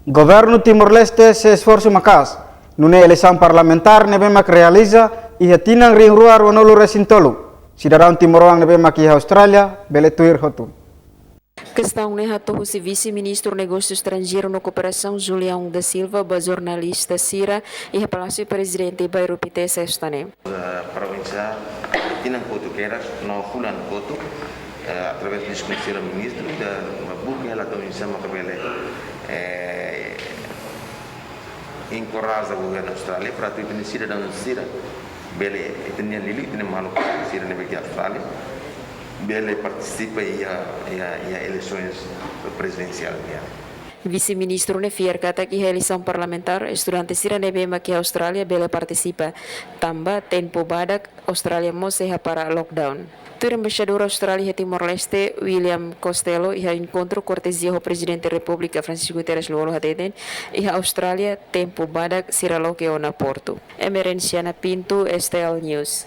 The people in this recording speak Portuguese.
Governo Timor-Leste se esforço macas. Nune eleição parlamentar nebe mak realiza e tinang ring ruar wanolu resintolu. Cidadão Timoroang nebe mak Austrália, bele tuir hotu. Questão ne hatu si vice-ministro Negócio Estrangeiro no Cooperação Julião da Silva, ba jornalista Sira e a Palácio Presidente Bairro Pite Sestane. Província tinang foto keras no fulan foto através de desconhecer o ministro da buca ela também chama cabele encoraja o governo Austrália para tu ter cidadão Sira bele tinha lili tinha malu Sira nebe Austrália bele participa e a eleições presidenciais. Vice-ministro Nefier kata que a eleição parlamentar estudante Sira nebe maki Austrália bele participa tamba tempo badak Austrália mo seha para lockdown. O embaixador Austrália Timor-Leste William Costello e a encontro cortesia do presidente da República Francisco Guterres Luolo Hateten e a Austrália tempo badak Sira loke na Porto. Emerenciana Pinto, STL News.